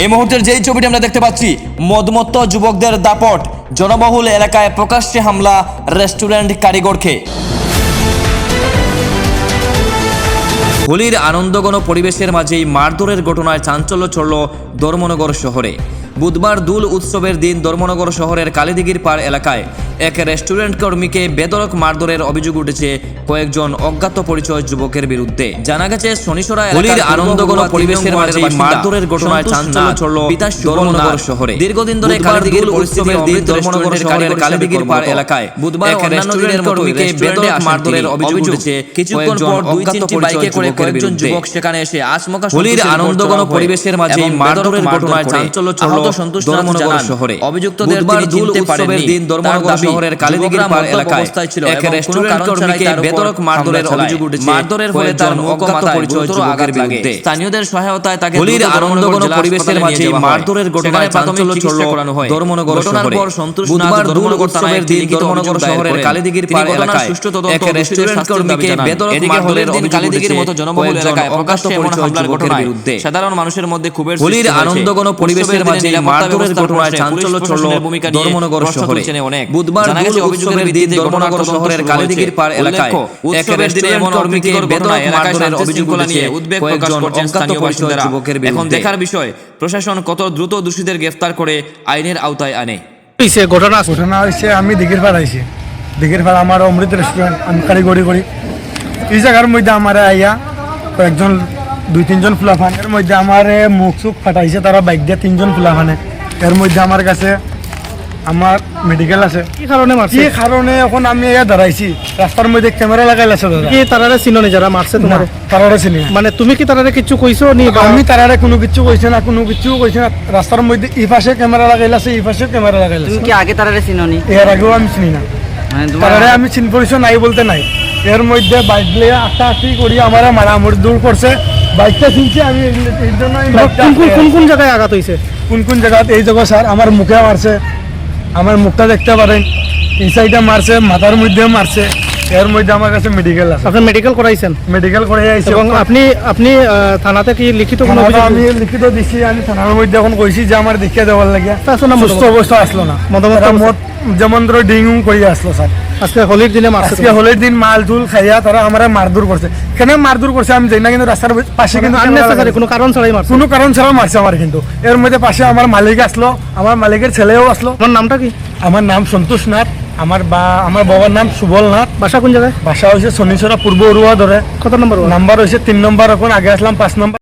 এই মুহূর্তের যেই ছবিটি আমরা দেখতে পাচ্ছি, মদমত্ত যুবকদের দাপট, জনবহুল এলাকায় প্রকাশ্যে হামলা রেস্টুরেন্ট কারিগরকে। হোলির আনন্দঘন পরিবেশের মাঝেই মারধরের ঘটনায় চাঞ্চল্য ছড়ল ধর্মনগর শহরে। বুধবার দোল উৎসবের দিন ধর্মনগর শহরের কালীদিঘির পাড় এলাকায় এক রেস্টুরেন্ট কর্মীকে বেধড়ক মারধরের অভিযোগ উঠেছে কয়েকজন অজ্ঞাত পরিচয় যুবকের বিরুদ্ধে। জানা গেছে শনিসরা হোলির আনন্দঘন পরিবেশের মাঝে মারধরের ঘটনায় চাঞ্চল্য ছড়ল ধর্মনগর শহরে। দীর্ঘদিন ধরে কালীদিঘির উৎসবের দিন ধর্মনগর শহরের কালীদিঘির পাড় এলাকায় বুধবার অন্যান্য দিনের কর্মীকে বেধড়ক মারধরের অভিযোগ উঠেছে কিছুক্ষণ পর দুই-তিনটি বাইকে করে কয়েকজন যুবক সেখানে এসে আচমকা হোলির আনন্দঘন পরিবেশের মাঝে মারধরের ঘটনায় চাঞ্চল্য ছড়ল ধর্মনগর শহরে। অভিযুক্তদের তিনি চিনতে পারেননি। দিন ধর্মনগর শহরের কালীদিঘির পাড় এলাকায় এক রেস্টুরেন্ট কর্মীকে বেধড়ক মারধরের অভিযোগ উঠেছে। মারধরের ফলে তার অজ্ঞাত পরিচয় যুবকের বিরুদ্ধে। স্থানীয়দের সহায়তায় তাকে হোলির আনন্দঘন পরিবেশের মাঝে মারধরের ঘটনায় চাঞ্চল্য ছড়ল ধর্মনগর শহরে। বুধবার দোল উৎসবের দিন ধর্মনগর শহরের কালীদিঘির পাড় এলাকায় এক রেস্টুরেন্ট কর্মীকে বেধড়ক মারধরের অভিযোগ উঠেছে কয়েকজন অজ্ঞাত পরিচয় যুবকের বিরুদ্ধে। সাধারণ মানুষের মধ্যে ক্ষোভের সৃষ্টি হয়েছে। হোলির আনন্দঘন পরিবেশের মাঝে মারধরের ঘটনায় চাঞ্চল্য ছড়ল ধর্মনগর শহরে। বুধবার দোল উৎসবের দিন ধর্মনগর শহরের কালীদিঘির পাড় এলাকায় এক রেস্টুরেন্ট কর্মীকে বেধড়ক মারধরের অভিযোগ উঠেছে কয়েকজন অজ্ঞাত পরিচয় যুবকের বিরুদ্ধে। এখন দেখার বিষয় প্রশাসন কত দ্রুত দোষীদের গ্রেফতার করে আইনের আওতায় আনে। ঘটনা হয়েছে, আমি দিঘির পাড় আইছি। দিঘির পাড় আমার অমৃত রেস্টুরেন্ট, আমি কারিগরি করি। এই জায়গার মধ্যে আমার আইয়া কয়েকজন 2-3 ফুলাফান, এর মধ্যে আমার মুখ চুখ ফাটাইছে তারা বাইক দিয়ে 3 ফুলাফানে। এর মধ্যে আমার কাছে আমার মেডিকেল আছে। কি কারণে এখন আমি দাঁড়াইছি রাস্তার মধ্যে ক্যামেরা লাগাই আছে। দাদা কি তারারে চিননি যারা মারছে তোমার? তারারে চিনি। মানে তুমি কি তারারে কিছু কইছো নি? আমি তারারে কোনো কিছু কইছে না, কোনো কিছু কইছে না। রাস্তার মধ্যে এই পাশে ক্যামেরা লাগাইলাছে, এই পাশে ক্যামেরা লাগাইলাছে। তুমি কি আগে তারারে চিননি? এর আগেও আমি চিনি না। তারারে আমি চিন পরিচয় নাই বলতে নাই। এর মধ্যে বাইক লিয়ে আটটা করি আমার মারামারি দূর করছে। বাইকটা চিনছি আমি, এর জন্য কোন জায়গায় আঘাত হয়েছে? কোন জায়গায়? এই জায়গা স্যার আমার মুখে মারছে, আমার মুখটা দেখতে পারেন। এই সাইডে মারছে, মাথার মধ্যে মারছে। এর মধ্যে আমার কাছে মেডিকেল আছে। আপনি মেডিকেল করাইছেন? মেডিকেল করে আইছি। এবং আপনি থানাতে কি লিখিত কোনো অভিযোগ? আমি লিখিত দিছি। আমি থানার মধ্যে এখন কইছি যে আমার দেখিয়ে দেওয়ার লাগে। সুস্থ অবস্থা আসলো না, মদ যেমন ধরো ডিং করে আসলো স্যার। আজকে হোলির দিনে মারছে। আজকে হোলির দিন মাল তুল খাইয়া তারা আমার মারধর করছে। কেন মারধর করছে আমি জানি না, কিন্তু রাস্তার পাশে কিন্তু কোনো কারণ ছাড়াই মারছে। কোনো কারণ ছাড়াই মারছে আমার। কিন্তু এর মধ্যে পাশে আমার মালিক আসলো, আমার মালিকের ছেলেও আসলো। আমার নামটা কি? আমার নাম সন্তোষ নাথ। আমার বাবার নাম সুবল নাথ। বাসা কোন জায়গায়? বাসা হয়েছে শনিচরা পূর্ব উড়ুয়া ধরে। কত নম্বর? নাম্বার হয়েছে 3 নম্বর। এখন আগে আসলাম 5 নম্বর।